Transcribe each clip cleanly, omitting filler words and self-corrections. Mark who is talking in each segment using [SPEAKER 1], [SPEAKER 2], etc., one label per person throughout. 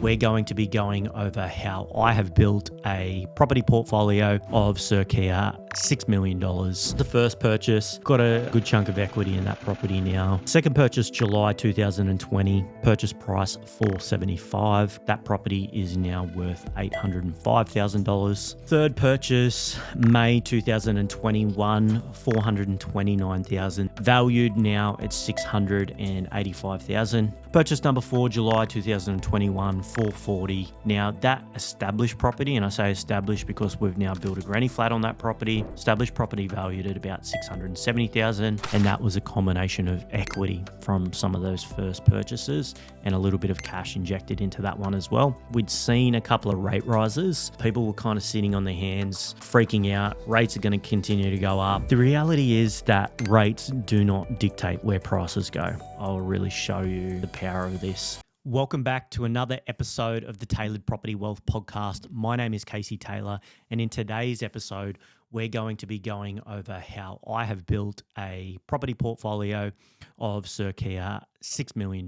[SPEAKER 1] we're going to be going over how I have built a property portfolio of circa $6 million. The first purchase, got a good chunk of equity in that property now. Second purchase, July 2020, purchase price $475. That property is now worth $805,000. Third purchase, May 2021, $429,000. Valued now at $685,000. Purchase number 4, July 2021, $440. Now that established property, and I say established because we've now built a granny flat on that property, established property valued at about $670,000, and that was a combination of equity from some of those first purchases and a little bit of cash injected into that one as well. We'd seen a couple of rate rises. People were kind of sitting on their hands, freaking out. Rates are going to continue to go up. The reality is that rates do not dictate where prices go. I'll really show you the power of this. Welcome back to another episode of the Tailored Property Wealth Podcast. My name is Casey Taylor, and in today's episode, we're going to be going over how I have built a property portfolio of circa $6 million,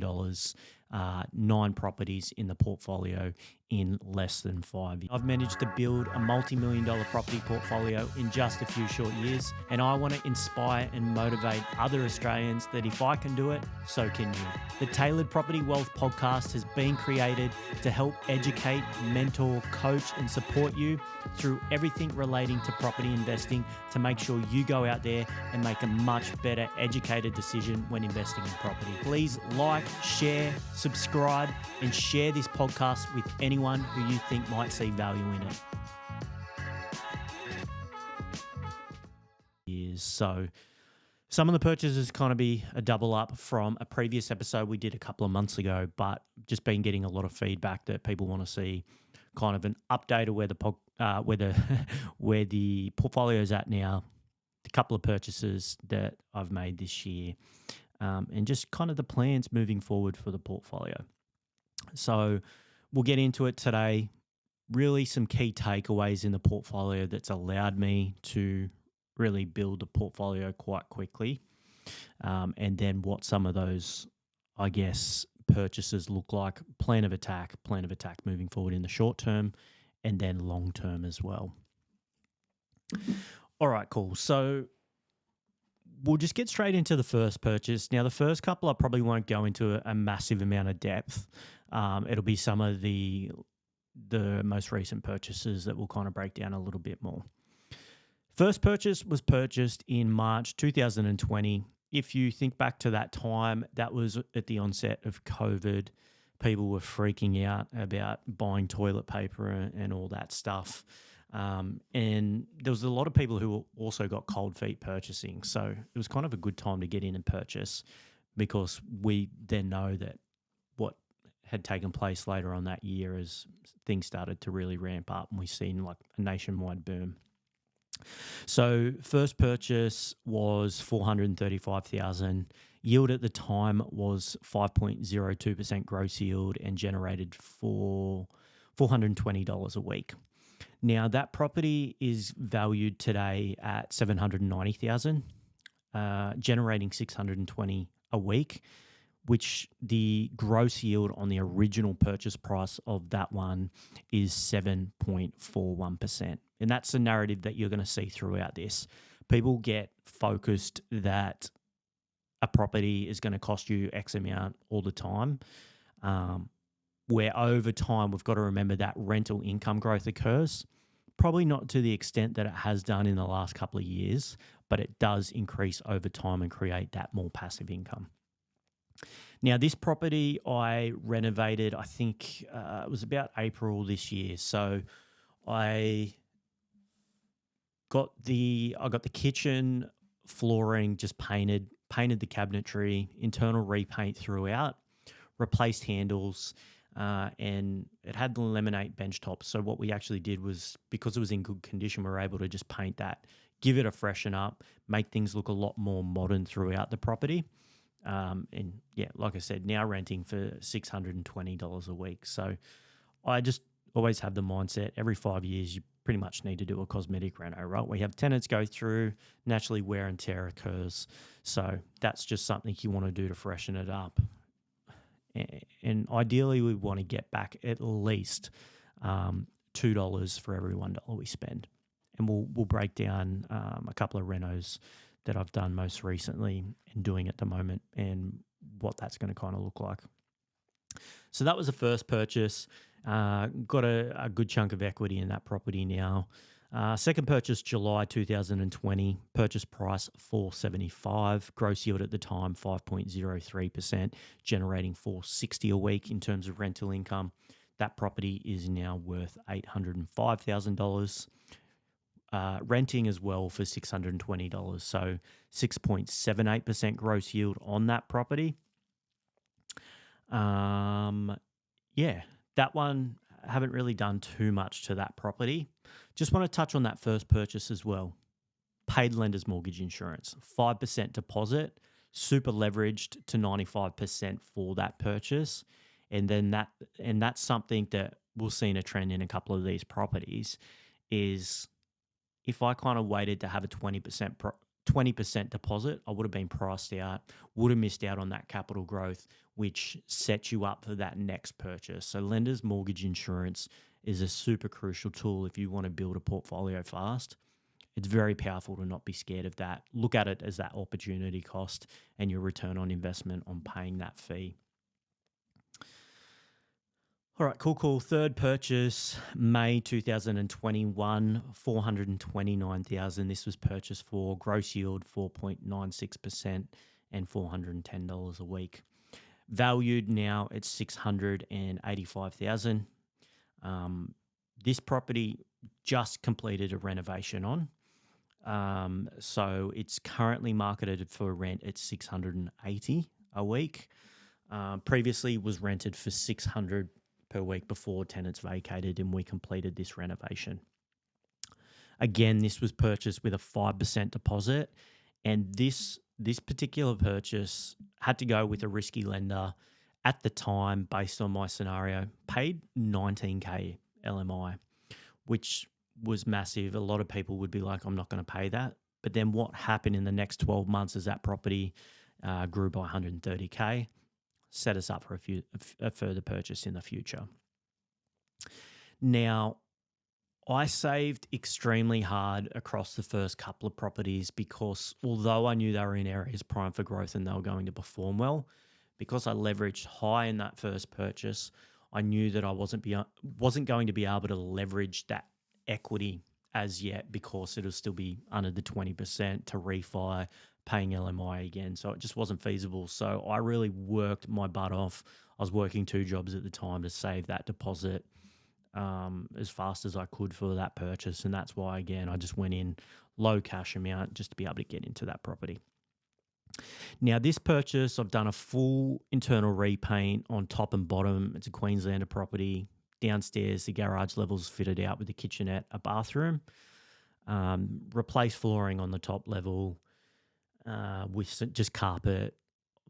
[SPEAKER 1] 9 properties in the portfolio in less than 5 years. I've managed to build a multi-million-dollar property portfolio in just a few short years, and I want to inspire and motivate other Australians that if I can do it, so can you. The Tailored Property Wealth Podcast has been created to help educate, mentor, coach, and support you through everything relating to property investing to make sure you go out there and make a much better educated decision when investing in property. Please like, share, subscribe, and share this podcast with anyone who you think might see value in it. So some of the purchases kind of be a double up from a previous episode we did a couple of months ago, but just been getting a lot of feedback that people want to see kind of an update of where where the portfolio is at now, a couple of purchases that I've made this year, and just kind of the plans moving forward for the portfolio. So we'll get into it today. Really some key takeaways in the portfolio that's allowed me to really build a portfolio quite quickly, and then what some of those, I guess, purchases look like, plan of attack moving forward in the short term and then long term as well. All right, cool. So we'll just get straight into the first purchase. Now, the first couple I probably won't go into a massive amount of depth. It'll be some of the most recent purchases that we'll kind of break down a little bit more. First purchase was purchased in March 2020. If you think back to that time, that was at the onset of COVID. People were freaking out about buying toilet paper and all that stuff. And there was a lot of people who also got cold feet purchasing. So it was kind of a good time to get in and purchase, because we then know that what had taken place later on that year as things started to really ramp up and we've seen like a nationwide boom. So first purchase was $435,000. Yield at the time was 5.02% gross yield and generated for $420 a week. Now that property is valued today at $790,000, generating $620 a week, which the gross yield on the original purchase price of that one is 7.41%. And that's the narrative that you're going to see throughout this. People get focused that a property is going to cost you X amount all the time, where over time we've got to remember that rental income growth occurs. Probably not to the extent that it has done in the last couple of years, but it does increase over time and create that more passive income. Now, this property I renovated, I think it was about April this year. So I got the kitchen flooring just painted the cabinetry, internal repaint throughout, replaced handles, and it had the laminate bench tops. So what we actually did was, because it was in good condition, we were able to just paint that, give it a freshen up, make things look a lot more modern throughout the property. And yeah, like I said, now renting for $620 a week. So I just always have the mindset every 5 years, you pretty much need to do a cosmetic reno, right? We have tenants go through, naturally wear and tear occurs. So that's just something you want to do to freshen it up. And ideally we want to get back at least $2 for every $1 we spend. And we'll break down a couple of renos that I've done most recently and doing at the moment and what that's going to kind of look like. So that was the first purchase. Got a good chunk of equity in that property now. Second purchase, July 2020. Purchase price $475. Gross yield at the time 5.03%, generating $460 a week in terms of rental income. That property is now worth $805,000. Renting as well for $620. So 6.78% gross yield on that property. Yeah, that one, I haven't really done too much to that property. Just want to touch on that first purchase as well. Paid lender's mortgage insurance, 5% deposit, super leveraged to 95% for that purchase. And then that's something that we'll see in a trend in a couple of these properties is if I kind of waited to have a 20% deposit, I would have been priced out, would have missed out on that capital growth, which sets you up for that next purchase. So lender's mortgage insurance is a super crucial tool if you want to build a portfolio fast. It's very powerful to not be scared of that. Look at it as that opportunity cost and your return on investment on paying that fee. All right, cool. Third purchase, May 2021, $429,000. This was purchased for gross yield 4.96% and $410 a week. Valued now at $685,000. This property just completed a renovation on. So it's currently marketed for rent at $680 a week. Previously was rented for $600 per week before tenants vacated and we completed this renovation. Again, this was purchased with a 5% deposit, and this particular purchase had to go with a risky lender at the time based on my scenario, paid $19K LMI, which was massive. A lot of people would be like, I'm not going to pay that. But then what happened in the next 12 months is that property grew by $130K. Set us up for a further purchase in the future. Now, I saved extremely hard across the first couple of properties because although I knew they were in areas prime for growth and they were going to perform well, because I leveraged high in that first purchase, I knew that I wasn't going to be able to leverage that equity as yet because it'll still be under the 20% to refi, paying LMI again. So it just wasn't feasible. So I really worked my butt off. I was working 2 jobs at the time to save that deposit as fast as I could for that purchase. And that's why, again, I just went in low cash amount just to be able to get into that property. Now, this purchase, I've done a full internal repaint on top and bottom. It's a Queenslander property. Downstairs, the garage level's fitted out with a kitchenette, a bathroom. Replaced flooring on the top level. With just carpet,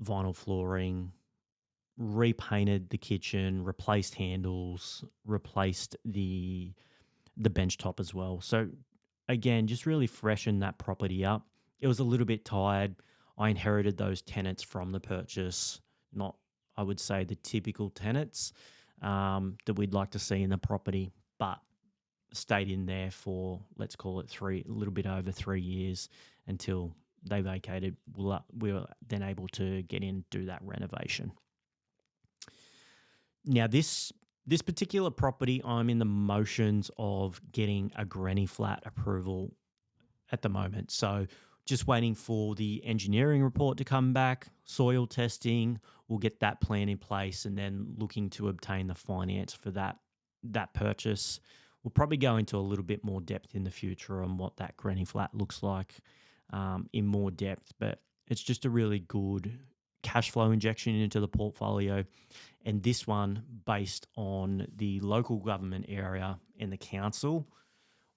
[SPEAKER 1] vinyl flooring, repainted the kitchen, replaced handles, replaced the bench top as well. So again, just really freshened that property up. It was a little bit tired. I inherited those tenants from the purchase, not, I would say, the typical tenants that we'd like to see in the property, but stayed in there for, let's call it a little bit over 3 years until they vacated. We were then able to get in and do that renovation. Now, this particular property, I'm in the motions of getting a granny flat approval at the moment. So just waiting for the engineering report to come back, soil testing, we'll get that plan in place and then looking to obtain the finance for that purchase. We'll probably go into a little bit more depth in the future on what that granny flat looks like in more depth, but it's just a really good cash flow injection into the portfolio. And this one, based on the local government area and the council,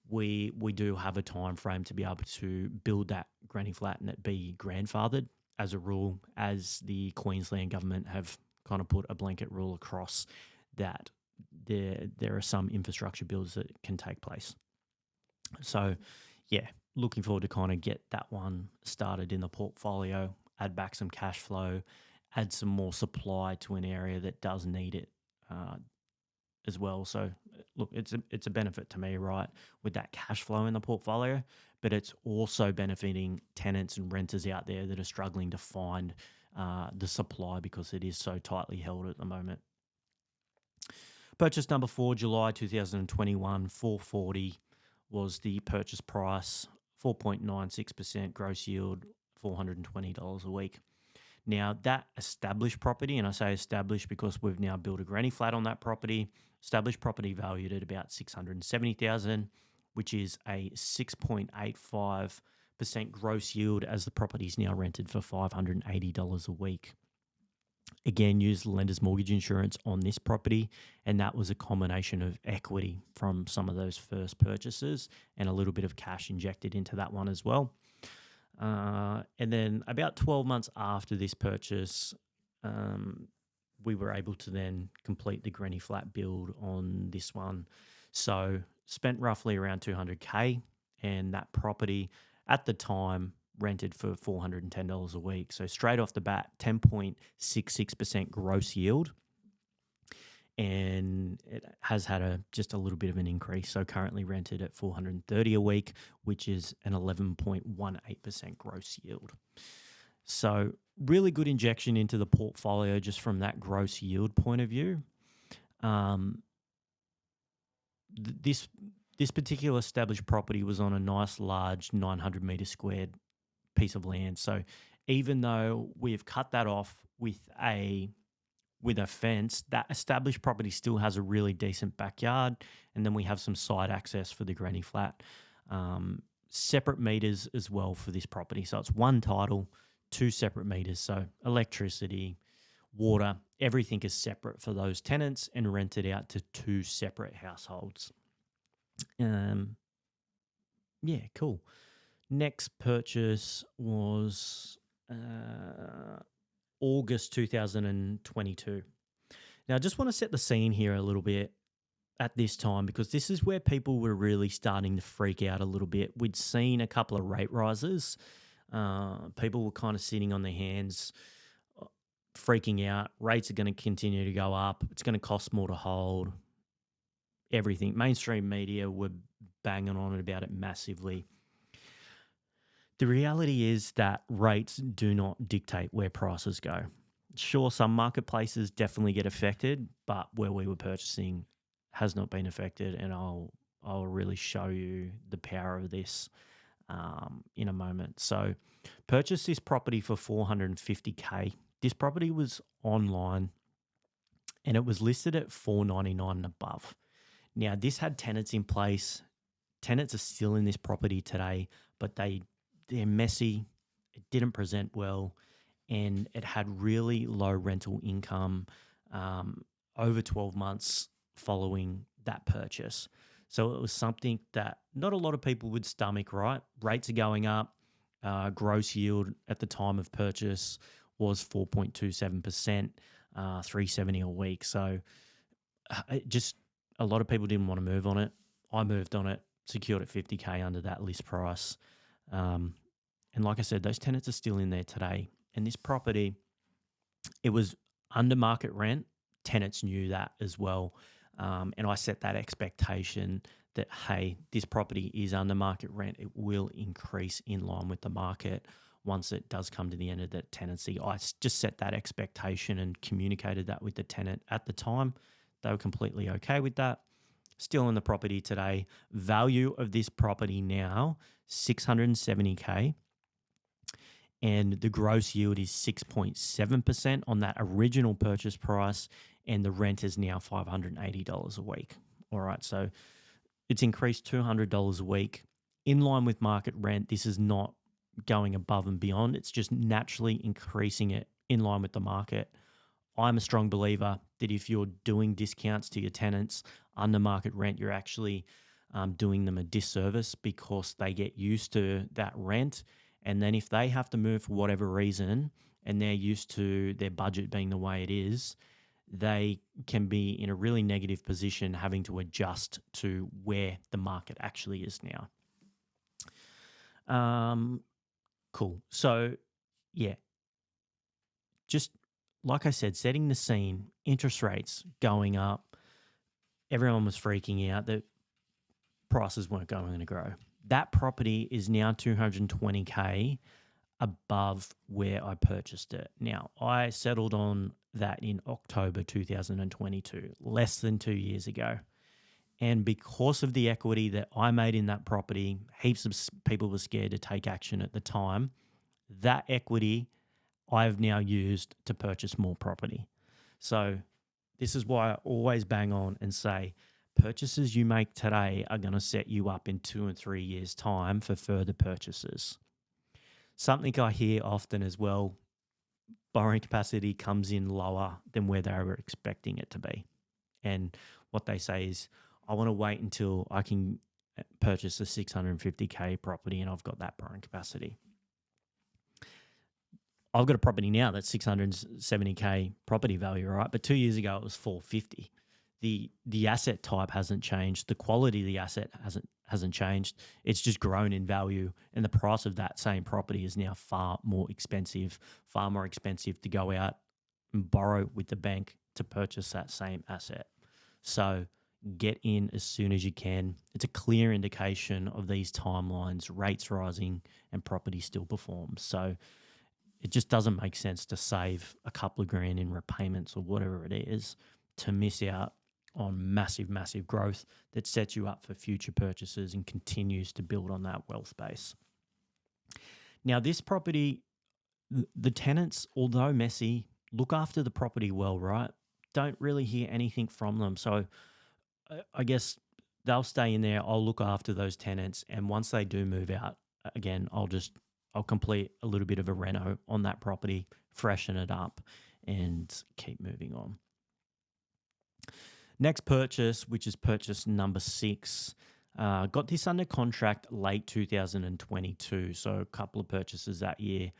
[SPEAKER 1] we do have a time frame to be able to build that granny flat and it be grandfathered as a rule, as the Queensland government have kind of put a blanket rule across that there are some infrastructure builds that can take place. So yeah, looking forward to kind of get that one started in the portfolio, add back some cash flow, add some more supply to an area that does need it uh, as well. So look, it's a benefit to me, right, with that cash flow in the portfolio, but it's also benefiting tenants and renters out there that are struggling to find the supply because it is so tightly held at the moment. Purchase number 4, July 2021, 440 was the purchase price, 4.96% gross yield, $420 a week. Now, that established property, and I say established because we've now built a granny flat on that property, established property valued at about 670,000, which is a 6.85% gross yield, as the property is now rented for $580 a week. Again, used lender's mortgage insurance on this property, and that was a combination of equity from some of those first purchases and a little bit of cash injected into that one as well. And then about 12 months after this purchase, we were able to then complete the granny flat build on this one. So spent roughly around $200K, and that property at the time rented for $410 a week. So straight off the bat, 10.66% gross yield. And it has had just a little bit of an increase. So currently rented at $430 a week, which is an 11.18% gross yield. So really good injection into the portfolio just from that gross yield point of view. This particular established property was on a nice large 900 meter squared piece of land. So even though we've cut that off with a fence, that established property still has a really decent backyard, and then we have some side access for the granny flat. Separate meters as well for this property. So it's one title, 2 separate meters. So electricity, water, everything is separate for those tenants and rented out to 2 separate households. Yeah, cool. Next purchase was August 2022. Now, I just want to set the scene here a little bit at this time, because this is where people were really starting to freak out a little bit. We'd seen a couple of rate rises. People were kind of sitting on their hands, freaking out. Rates are going to continue to go up. It's going to cost more to hold. Everything. Mainstream media were banging on about it massively. The reality is that rates do not dictate where prices go. Sure, some marketplaces definitely get affected, but where we were purchasing has not been affected, and I'll really show you the power of this in a moment. So, purchased this property for $450K. This property was online, and it was listed at $499 and above. Now, this had tenants in place. Tenants are still in this property today, but they're messy, it didn't present well, and it had really low rental income over 12 months following that purchase. So it was something that not a lot of people would stomach, right? Rates are going up. Gross yield at the time of purchase was 4.27%, $370 a week. So just a lot of people didn't want to move on it. I moved on it, secured at $50K under that list price. And like I said, those tenants are still in there today. And this property, it was under market rent. Tenants knew that as well. And I set that expectation that, hey, this property is under market rent. It will increase in line with the market once it does come to the end of that tenancy. I just set that expectation and communicated that with the tenant at the time. They were completely okay with that. Still in the property today. Value of this property now, $670K. And the gross yield is 6.7% on that original purchase price, and the rent is now $580 a week. All right, so it's increased $200 a week in line with market rent. This is not going above and beyond. It's just naturally increasing it in line with the market. I'm a strong believer that if you're doing discounts to your tenants under market rent, you're actually doing them a disservice, because they get used to that rent. And then if they have to move for whatever reason and they're used to their budget being the way it is, they can be in a really negative position having to adjust to where the market actually is now. Cool. So, yeah, just like I said, setting the scene, interest rates going up, everyone was freaking out that prices weren't going to grow. That property is now 220K above where I purchased it. Now, I settled on that in October 2022, less than 2 years ago. And because of the equity that I made in that property, heaps of people were scared to take action at the time. That equity I've now used to purchase more property. So this is why I always bang on and say purchases you make today are going to set you up in 2 and 3 years' time for further purchases. Something I hear often as well, borrowing capacity comes in lower than where they were expecting it to be. And what they say is, I want to wait until I can purchase a 650K property and I've got that borrowing capacity. I've got a property now that's 670K property value, right? But 2 years ago it was 450. The asset type hasn't changed. The quality of the asset hasn't changed. It's just grown in value, and the price of that same property is now far more expensive to go out and borrow with the bank to purchase that same asset. So get in as soon as you can. It's a clear indication of these timelines, rates rising and property still performs. So it just doesn't make sense to save a couple of grand in repayments or whatever it is to miss out on massive, massive growth that sets you up for future purchases and continues to build on that wealth base. Now, this property, the tenants, although messy, look after the property well, right? Don't really hear anything from them. So I guess they'll stay in there. I'll look after those tenants. And once they do move out, again, I'll complete a little bit of a reno on that property, freshen it up, and keep moving on. Next purchase, which is purchase number 6, got this under contract late 2022, so a couple of purchases that year.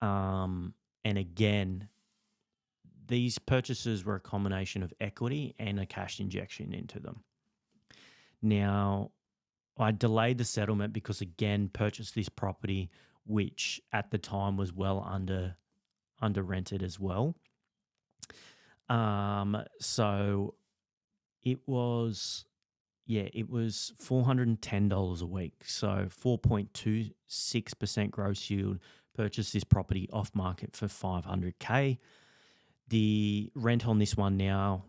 [SPEAKER 1] And again, these purchases were a combination of equity and a cash injection into them. Now, I delayed the settlement because, again, purchased this property, which at the time was well under rented as well. So it was $410 a week. So 4.26% gross yield. Purchased this property off market for $500K. The rent on this one now,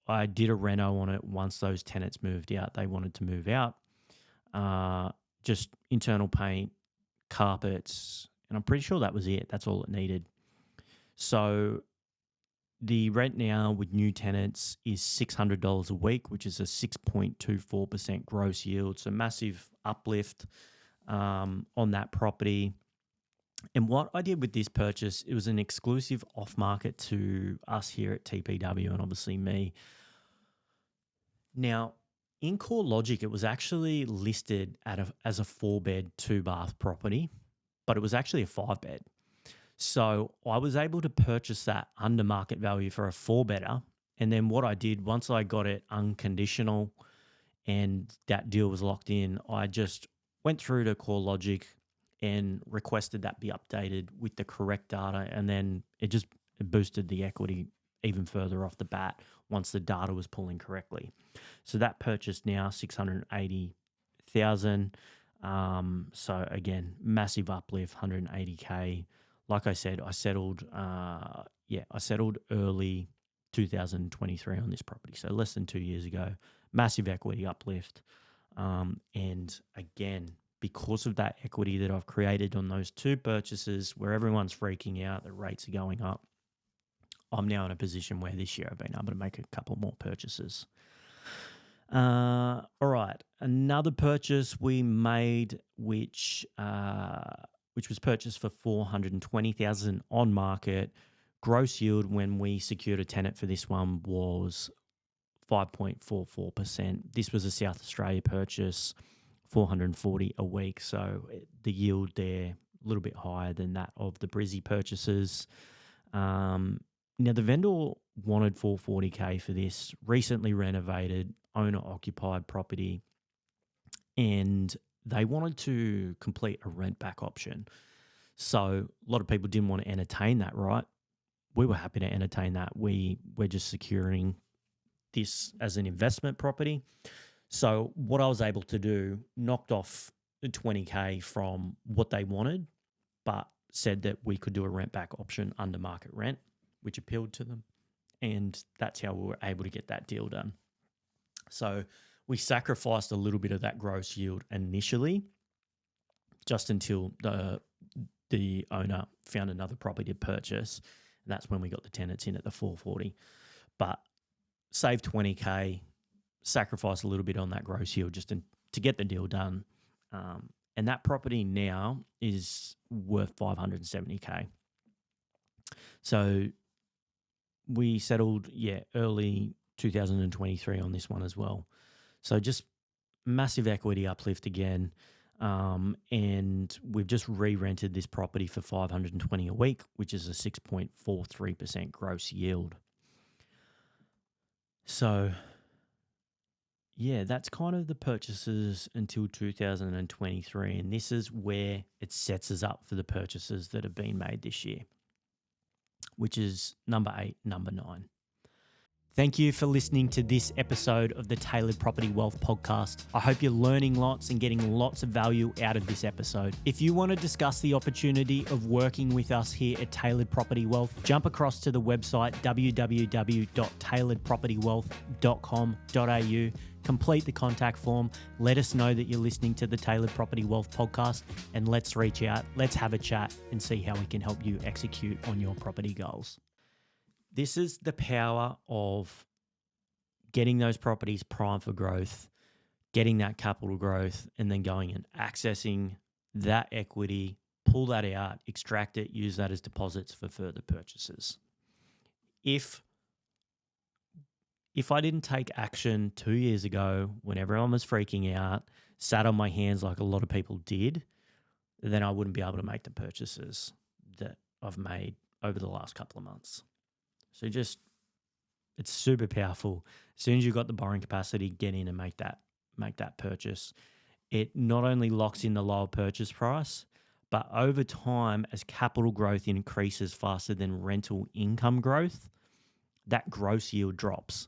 [SPEAKER 1] I did a reno on it once those tenants moved out. They wanted to move out. Just internal paint, carpets, and I'm pretty sure that was it. That's all it needed. So the rent now with new tenants is $600 a week, which is a 6.24% gross yield. So massive uplift on that property. And what I did with this purchase, it was an exclusive off-market to us here at TPW and obviously me. Now, in CoreLogic, it was actually listed as a 4-bed, 2-bath property, but it was actually a 5-bed. So I was able to purchase that under market value for a 4-bedder. And then what I did, once I got it unconditional and that deal was locked in, I just went through to CoreLogic and requested that be updated with the correct data. And then it boosted the equity even further off the bat once the data was pulling correctly. So that purchase now $680,000. So again, massive uplift, $180K. Like I said, I settled early 2023 on this property. So less than 2 years ago, massive equity uplift. And again, because of that equity that I've created on those 2 purchases where everyone's freaking out, the rates are going up, I'm now in a position where this year I've been able to make a couple more purchases. All right, another purchase we made, which was purchased for $420,000 on market. Gross yield when we secured a tenant for this one was 5.44%. This was a South Australia purchase, $440 a week. So the yield there a little bit higher than that of the Brizzy purchases. Now the vendor wanted $440K for this, recently renovated, owner-occupied property, and they wanted to complete a rent-back option. So a lot of people didn't want to entertain that, right? we were happy to entertain that. We're just securing this as an investment property. So what I was able to do, knocked off the 20K from what they wanted, but said that we could do a rent back option under market rent, which appealed to them. And that's how we were able to get that deal done. So we sacrificed a little bit of that gross yield initially, just until the owner found another property to purchase. And that's when we got the tenants in at the 440. But save 20K, sacrifice a little bit on that gross yield just to get the deal done. And that property now is worth 570K. So we settled, early 2023 on this one as well. So just massive equity uplift again. And we've just re-rented this property for $520 a week, which is a 6.43% gross yield. So that's kind of the purchases until 2023. And this is where it sets us up for the purchases that have been made this year, which is number 8, number 9. Thank you for listening to this episode of the Tailored Property Wealth Podcast. I hope you're learning lots and getting lots of value out of this episode. If you want to discuss the opportunity of working with us here at Tailored Property Wealth, jump across to the website www.tailoredpropertywealth.com.au, complete the contact form, let us know that you're listening to the Tailored Property Wealth Podcast, and let's reach out, let's have a chat and see how we can help you execute on your property goals. This is the power of getting those properties primed for growth, getting that capital growth, and then going and accessing that equity, pull that out, extract it, use that as deposits for further purchases. If I didn't take action 2 years ago when everyone was freaking out, sat on my hands like a lot of people did, then I wouldn't be able to make the purchases that I've made over the last couple of months. So it's super powerful. As soon as you've got the borrowing capacity, get in and make that purchase. It not only locks in the lower purchase price, but over time, as capital growth increases faster than rental income growth, that gross yield drops.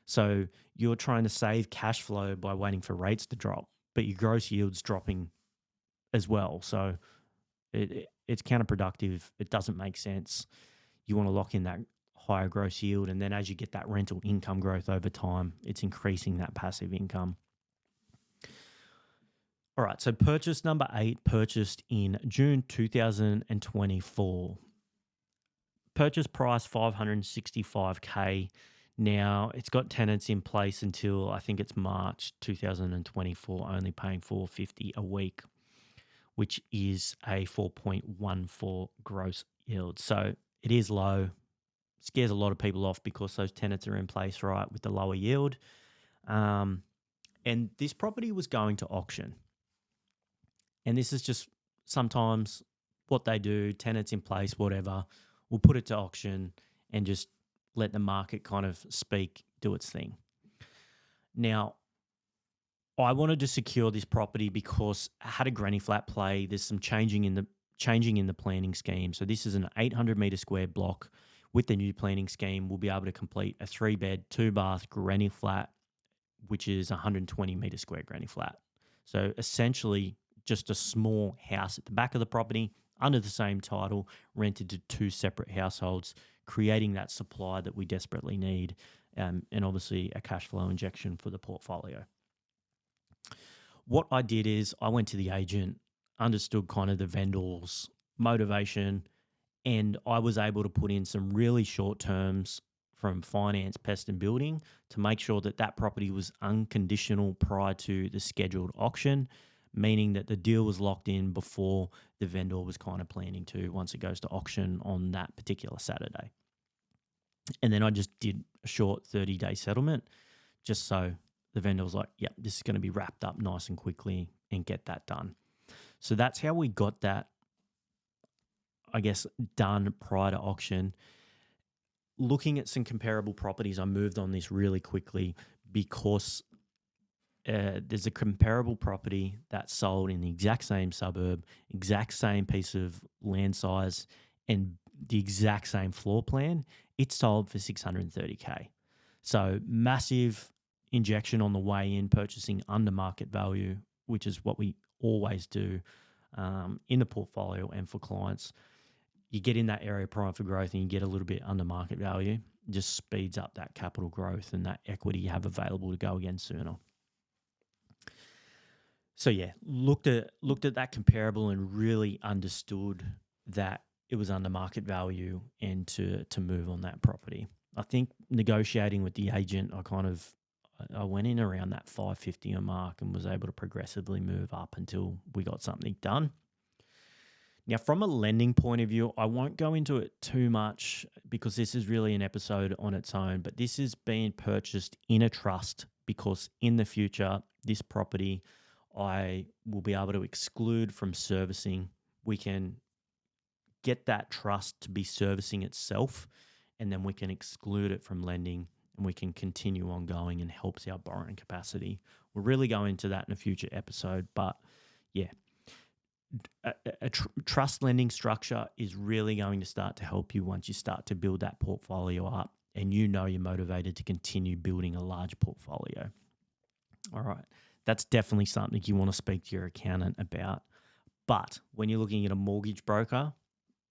[SPEAKER 1] So you're trying to save cash flow by waiting for rates to drop, but your gross yield's dropping as well. So it's counterproductive. It doesn't make sense. You want to lock in that higher gross yield, and then as you get that rental income growth over time, it's increasing that passive income. All right, so purchase number 8, purchased in June 2024. Purchase price $565K. Now it's got tenants in place until I think it's March 2024, only paying $450 a week, which is a 4.14 gross yield. So it is low. Scares a lot of people off because those tenants are in place, right, with the lower yield. And this property was going to auction. And this is just sometimes what they do, tenants in place, whatever, we'll put it to auction and just let the market kind of speak, do its thing. Now, I wanted to secure this property because I had a granny flat play. There's some changing in the planning scheme. So this is an 800 meter square block. With the new planning scheme, we'll be able to complete a 3-bed, 2-bath granny flat, which is 120 meter square granny flat. So essentially just a small house at the back of the property under the same title, rented to 2 separate households, creating that supply that we desperately need, and obviously a cash flow injection for the portfolio. What I did is I went to the agent, understood kind of the vendor's motivation, and I was able to put in some really short terms from finance, pest and building to make sure that that property was unconditional prior to the scheduled auction, meaning that the deal was locked in before the vendor was kind of planning to once it goes to auction on that particular Saturday. And then I just did a short 30-day settlement just so the vendor was like, yep, this is going to be wrapped up nice and quickly and get that done. So that's how we got that, I guess, done prior to auction. Looking at some comparable properties, I moved on this really quickly because there's a comparable property that sold in the exact same suburb, exact same piece of land size, and the exact same floor plan, it sold for 630K. So massive injection on the way in, purchasing under market value, which is what we always do in the portfolio and for clients. You get in that area prime for growth and you get a little bit under market value, it just speeds up that capital growth and that equity you have available to go again sooner. So yeah, looked at that comparable and really understood that it was under market value and to move on that property. I think negotiating with the agent, I went in around that 550 mark and was able to progressively move up until we got something done. Now, from a lending point of view, I won't go into it too much because this is really an episode on its own, but this is being purchased in a trust because in the future, this property I will be able to exclude from servicing. We can get that trust to be servicing itself, and then we can exclude it from lending and we can continue on going and helps our borrowing capacity. We'll really go into that in a future episode, but yeah, a trust lending structure is really going to start to help you once you start to build that portfolio up and you know you're motivated to continue building a large portfolio. All right, that's definitely something you want to speak to your accountant about. But when you're looking at a mortgage broker,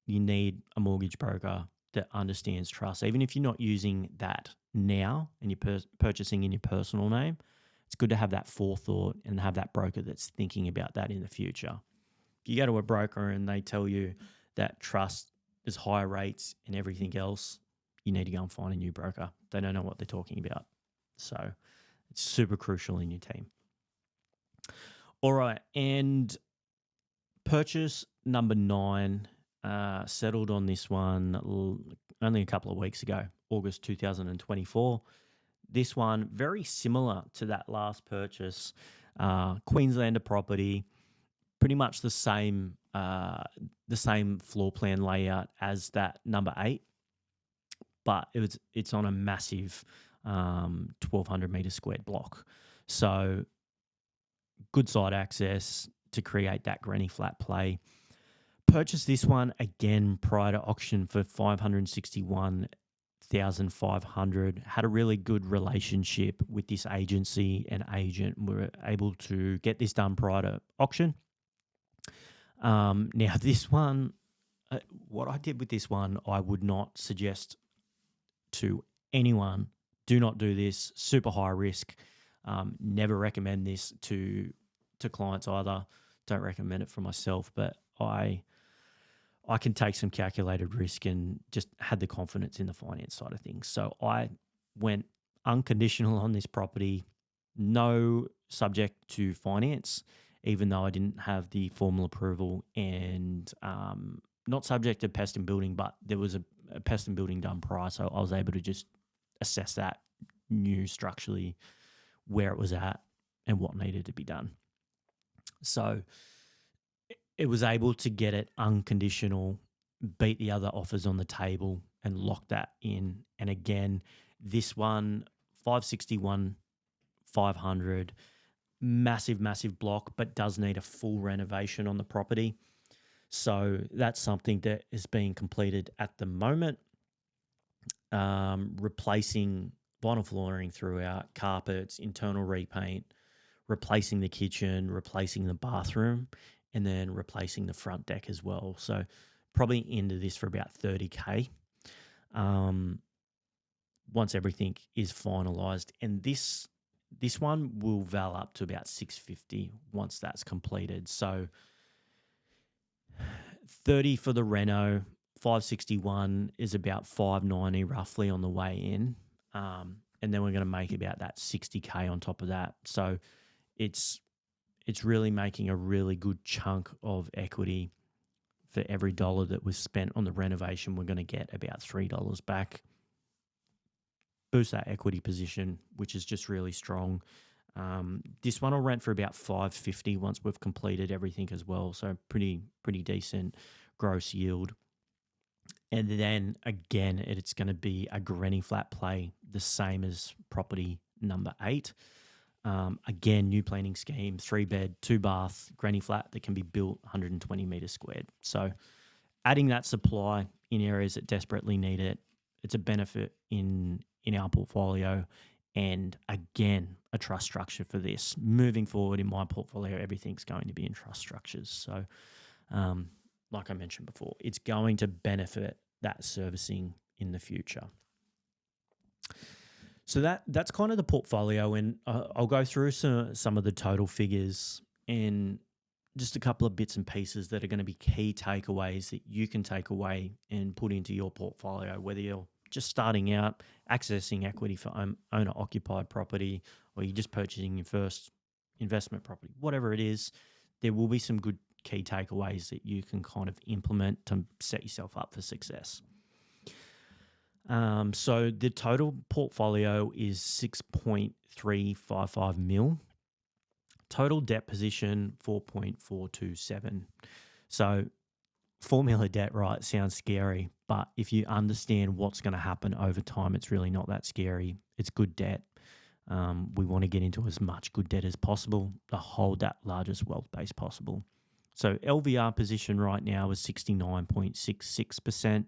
[SPEAKER 1] you need a mortgage broker that understands trust. Even if you're not using that now and you're purchasing in your personal name, it's good to have that forethought and have that broker that's thinking about that in the future. If you go to a broker and they tell you that trust is higher rates and everything else, you need to go and find a new broker. They don't know what they're talking about. So it's super crucial in your team. All right, and purchase number 9, settled on this one only a couple of weeks ago, August 2024. This one, very similar to that last purchase, Queenslander property, pretty much the same floor plan layout as that number 8, but it's on a massive 1,200 meter squared block. So good side access to create that granny flat play. Purchased this one again prior to auction for $561,500. Had a really good relationship with this agency and agent. We were able to get this done prior to auction. Now this one, what I did with this one, I would not suggest to anyone. Do not do this. Super high risk. Never recommend this to clients either. Don't recommend it for myself, but I can take some calculated risk and just had the confidence in the finance side of things. So I went unconditional on this property, no subject to finance, even though I didn't have the formal approval, and not subject to pest and building, but there was a pest and building done prior, so I was able to just assess that new structurally where it was at and what needed to be done. So it was able to get it unconditional, beat the other offers on the table and lock that in. And again, this one, 561,500, massive block, but does need a full renovation on the property. So that's something that is being completed at the moment. Replacing vinyl flooring throughout, carpets, internal repaint, replacing the kitchen, replacing the bathroom, and then replacing the front deck as well. So probably into this for about 30K once everything is finalised. And this one will val up to about 650 once that's completed. So 30 for the reno, 561 is about 590 roughly on the way in. And then we're going to make about that 60K on top of that. So it's really making a really good chunk of equity. For every dollar that was spent on the renovation, we're going to get about $3 back. Boost that equity position, which is just really strong. This one will rent for about $550 once we've completed everything as well. So pretty decent gross yield. And then again, it's going to be a granny flat play, the same as property number 8. Again, new planning scheme, 3-bed, 2-bath, granny flat that can be built 120 meters squared. So adding that supply in areas that desperately need it. It's a benefit in our portfolio. And again, a trust structure for this. Moving forward in my portfolio, everything's going to be in trust structures. So like I mentioned before, it's going to benefit that servicing in the future. So that's kind of the portfolio, and I'll go through some of the total figures and just a couple of bits and pieces that are going to be key takeaways that you can take away and put into your portfolio, whether you're just starting out, accessing equity for owner-occupied property, or you're just purchasing your first investment property, whatever it is, there will be some good key takeaways that you can kind of implement to set yourself up for success. So the total portfolio is 6.355 mil. Total debt position 4.427. So formula debt, right, sounds scary, but if you understand what's going to happen over time, it's really not that scary. It's good debt. We want to get into as much good debt as possible to hold that largest wealth base possible. So LVR position right now is 69.66%,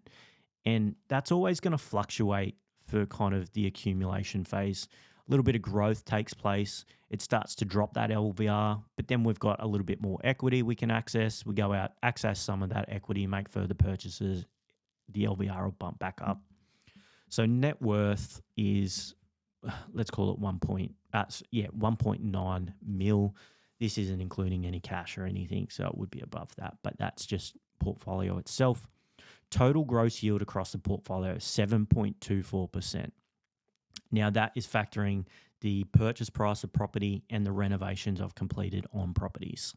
[SPEAKER 1] and that's always going to fluctuate for kind of the accumulation phase. A little bit of growth takes place. It starts to drop that LVR, but then we've got a little bit more equity we can access. We go out, access some of that equity, make further purchases. The LVR will bump back up. So net worth is, let's call it 1.9 mil. This isn't including any cash or anything, so it would be above that, but that's just portfolio itself. Total gross yield across the portfolio is 7.24%. Now, that is factoring the purchase price of property and the renovations I've completed on properties.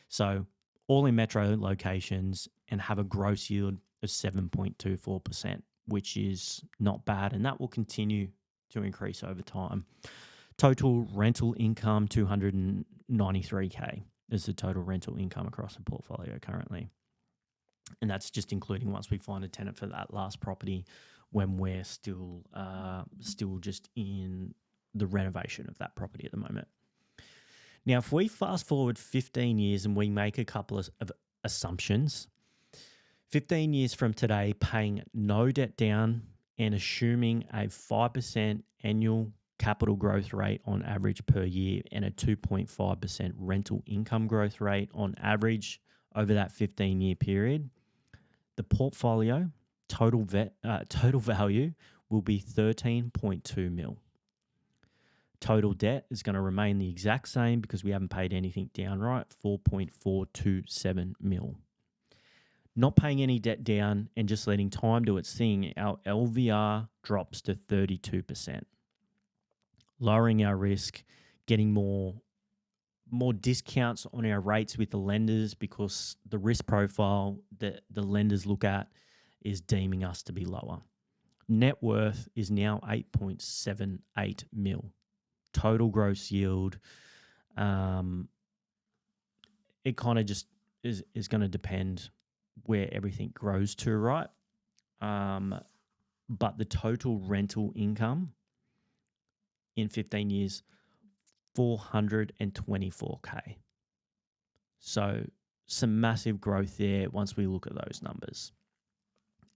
[SPEAKER 1] So all in metro locations, and have a gross yield of 7.24%, which is not bad, and that will continue to increase over time. Total rental income, 293K is the total rental income across the portfolio currently. And that's just including once we find a tenant for that last property, when we're still just in the renovation of that property at the moment. Now, if we fast forward 15 years and we make a couple of assumptions, 15 years from today, paying no debt down and assuming a 5% annual capital growth rate on average per year and a 2.5% rental income growth rate on average over that 15-year period, the portfolio total value will be 13.2 mil. Total debt is going to remain the exact same because we haven't paid anything down, right? 4.427 mil. Not paying any debt down and just letting time do its thing, our LVR drops to 32%. Lowering our risk, getting more discounts on our rates with the lenders because the risk profile that the lenders look at is deeming us to be lower. Net worth is now 8.78 mil. Total gross yield, it kind of just is going to depend where everything grows to, right? But the total rental income in 15 years, 424K. So some massive growth there once we look at those numbers.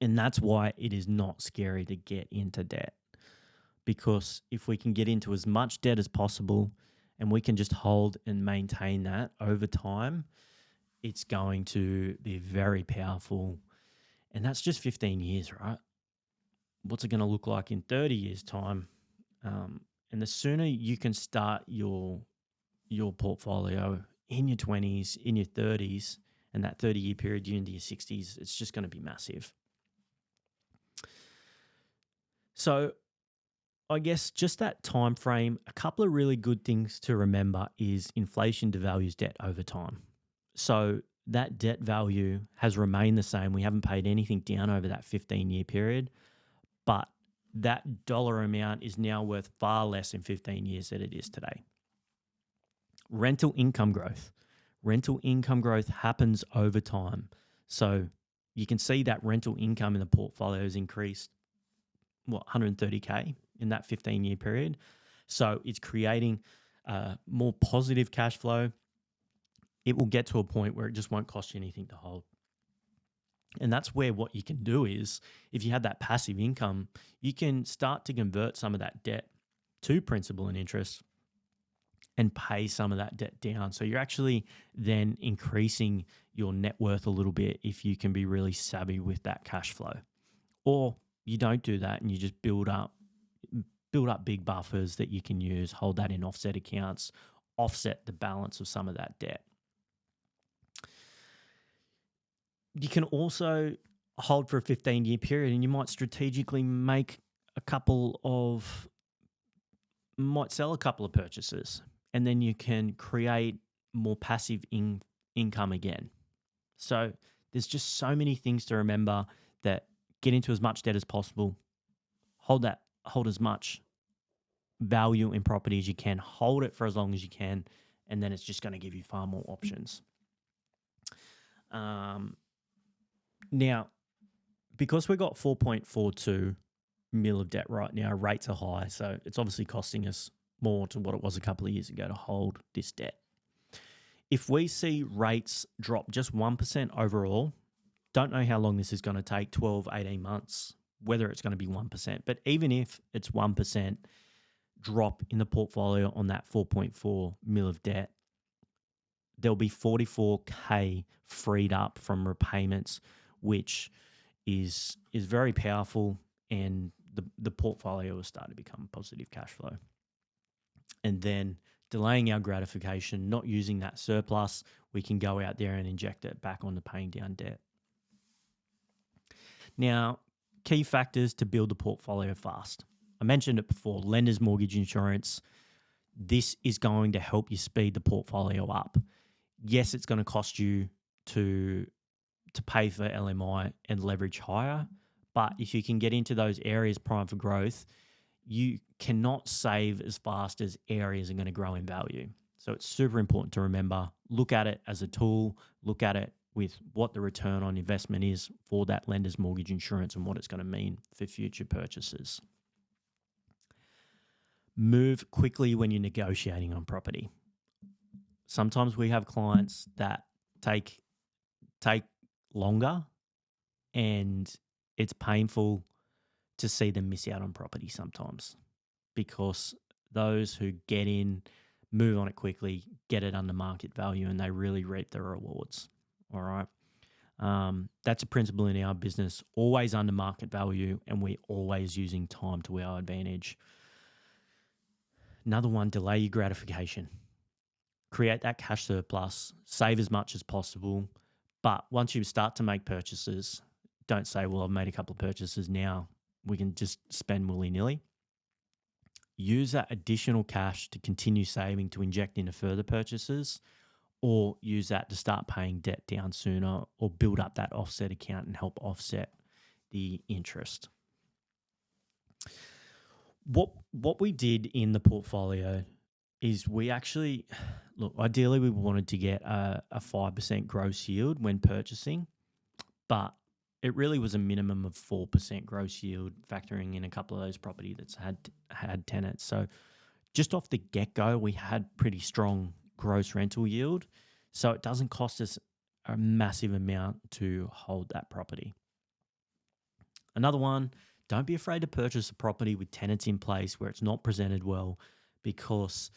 [SPEAKER 1] And that's why it is not scary to get into debt. Because if we can get into as much debt as possible and we can just hold and maintain that over time, it's going to be very powerful. And that's just 15 years, right? What's it going to look like in 30 years' time? And the sooner you can start your portfolio in your 20s, in your 30s, and that 30-year period, you're into your 60s, it's just going to be massive. So I guess just that time frame, a couple of really good things to remember is inflation devalues debt over time. So that debt value has remained the same. We haven't paid anything down over that 15-year period, but that dollar amount is now worth far less in 15 years than it is today. Rental income growth. Rental income growth happens over time. So you can see that rental income in the portfolio has increased, 130K in that 15-year period. So it's creating more positive cash flow. It will get to a point where it just won't cost you anything to hold. And that's where what you can do is, if you had that passive income, you can start to convert some of that debt to principal and interest and pay some of that debt down. So you're actually then increasing your net worth a little bit if you can be really savvy with that cash flow. Or you don't do that and you just build up big buffers that you can use, hold that in offset accounts, offset the balance of some of that debt. You can also hold for a 15-year period, and you might strategically sell a couple of purchases, and then you can create more passive income again. So there's just so many things to remember, that get into as much debt as possible, hold as much value in property as you can, hold it for as long as you can, and then it's just going to give you far more options. Now, because we've got 4.42 mil of debt right now, rates are high, so it's obviously costing us more to what it was a couple of years ago to hold this debt. If we see rates drop just 1% overall, don't know how long this is going to take, 12, 18 months, whether it's going to be 1%, but even if it's 1% drop in the portfolio on that 4.4 mil of debt, there'll be 44K freed up from repayments, which is very powerful, and the portfolio will start to become positive cash flow. And then delaying our gratification, not using that surplus, we can go out there and inject it back onto paying down debt. Now, key factors to build the portfolio fast. I mentioned it before, lender's mortgage insurance. This is going to help you speed the portfolio up. Yes, it's going to cost you to pay for LMI and leverage higher, but if you can get into those areas prime for growth, you cannot save as fast as areas are going to grow in value. So it's super important to remember, look at it as a tool, look at it with what the return on investment is for that lender's mortgage insurance and what it's going to mean for future purchases. Move quickly when you're negotiating on property. Sometimes we have clients that take longer, and it's painful to see them miss out on property sometimes, because those who get in, move on it quickly, get it under market value, and they really reap the rewards. All right. That's a principle in our business, always under market value, and we're always using time to our advantage. Another one, delay your gratification. Create that cash surplus, save as much as possible. But once you start to make purchases, don't say, well, I've made a couple of purchases now, we can just spend willy-nilly. Use that additional cash to continue saving to inject into further purchases, or use that to start paying debt down sooner, or build up that offset account and help offset the interest. What we did in the portfolio is we actually, ideally we wanted to get a 5% gross yield when purchasing, but it really was a minimum of 4% gross yield, factoring in a couple of those properties that's had tenants. So just off the get-go, we had pretty strong gross rental yield, so it doesn't cost us a massive amount to hold that property. Another one, don't be afraid to purchase a property with tenants in place where it's not presented well, because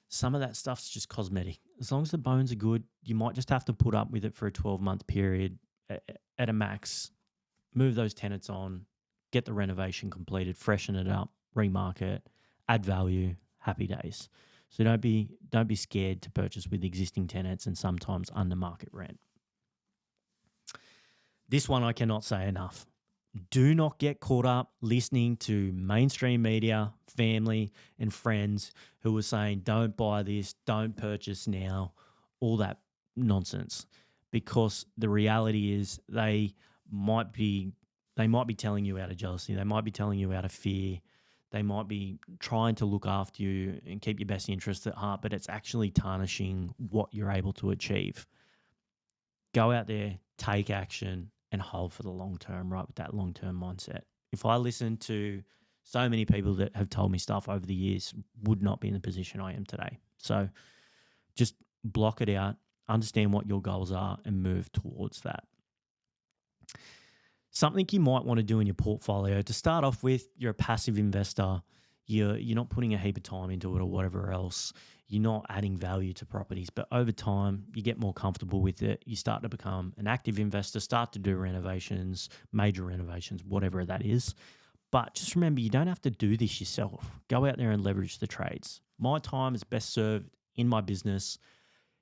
[SPEAKER 1] some of that stuff's just cosmetic. As long as the bones are good, you might just have to put up with it for a 12-month period at a max, move those tenants on, get the renovation completed, freshen it up, remarket, add value, happy days. So don't be scared to purchase with existing tenants and sometimes under market rent. This one I cannot say enough. Do not get caught up listening to mainstream media, family and friends who are saying, don't buy this, don't purchase now, all that nonsense. Because the reality is they might be telling you out of jealousy. They might be telling you out of fear. They might be trying to look after you and keep your best interests at heart, but it's actually tarnishing what you're able to achieve. Go out there, take action, and hold for the long term, right, with that long-term mindset. If I listen to so many people that have told me stuff over the years, would not be in the position I am today. So just block it out, understand what your goals are, and move towards that. Something you might want to do in your portfolio to start off with, you're a passive investor. You're not putting a heap of time into it or whatever else. You're not adding value to properties. But over time, you get more comfortable with it. You start to become an active investor, start to do renovations, major renovations, whatever that is. But just remember, you don't have to do this yourself. Go out there and leverage the trades. My time is best served in my business.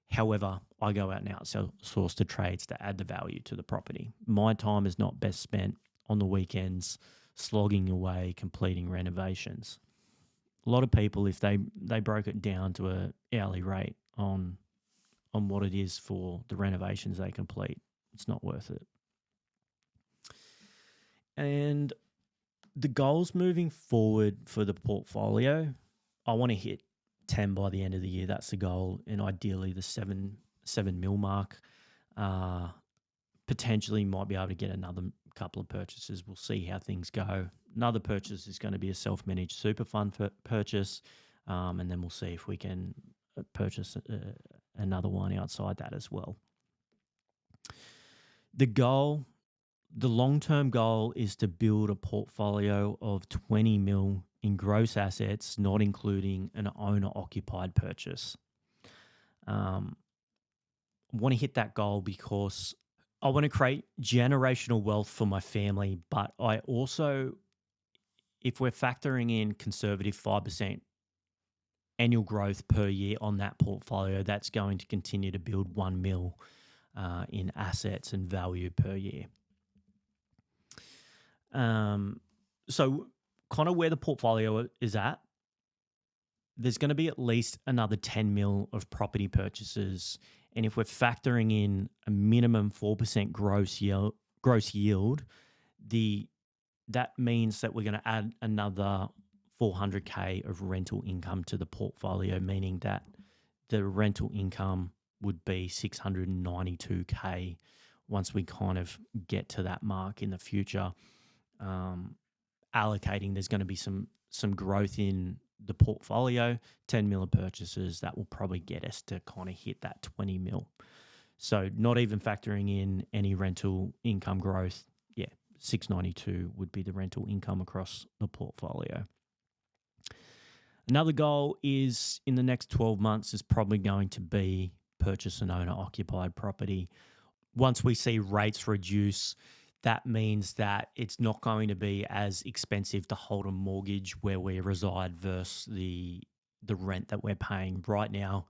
[SPEAKER 1] However, I go out and outsource the trades to add the value to the property. My time is not best spent on the weekends slogging away, completing renovations. A lot of people, if they broke it down to a hourly rate on what it is for the renovations they complete, it's not worth it. And the goals moving forward for the portfolio, I want to hit 10 by the end of the year. That's the goal, and ideally the 7 mil mark. Potentially might be able to get another couple of purchases. We'll see how things go. Another purchase is going to be a self-managed super fund purchase, and then we'll see if we can purchase another one outside that as well. The long-term goal is to build a portfolio of 20 mil in gross assets, not including an owner-occupied purchase. I want to hit that goal because I want to create generational wealth for my family, but I also, if we're factoring in conservative 5% annual growth per year on that portfolio, that's going to continue to build 1 mil in assets and value per year. So kind of where the portfolio is at, there's going to be at least another 10 mil of property purchases. And if we're factoring in a minimum 4% gross yield, that means that we're going to add another 400K of rental income to the portfolio, meaning that the rental income would be 692K once we kind of get to that mark in the future. Allocating, there's going to be some growth in the portfolio, 10 mil of purchases, that will probably get us to kind of hit that 20 mil. So not even factoring in any rental income growth, 692 would be the rental income across the portfolio. Another goal is in the next 12 months is probably going to be purchase an owner-occupied property. Once we see rates reduce, that means that it's not going to be as expensive to hold a mortgage where we reside versus the rent that we're paying right now.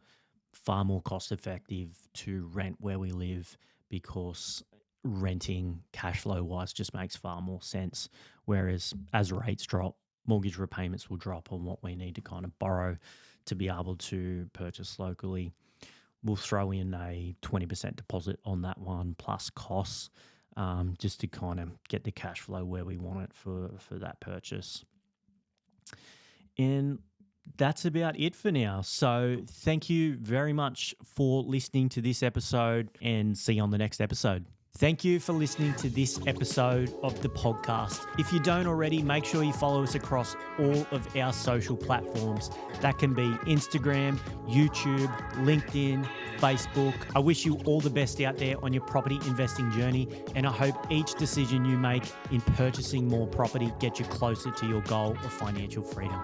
[SPEAKER 1] Far more cost effective to rent where we live because renting cash flow wise just makes far more sense. Whereas as rates drop, mortgage repayments will drop on what we need to kind of borrow to be able to purchase locally. We'll throw in a 20% deposit on that one plus costs. Just to kind of get the cash flow where we want it for that purchase. And that's about it for now. So thank you very much for listening to this episode and see you on the next episode. Thank you for listening to this episode of the podcast. If you don't already, make sure you follow us across all of our social platforms. That can be Instagram, YouTube, LinkedIn, Facebook. I wish you all the best out there on your property investing journey, and I hope each decision you make in purchasing more property gets you closer to your goal of financial freedom.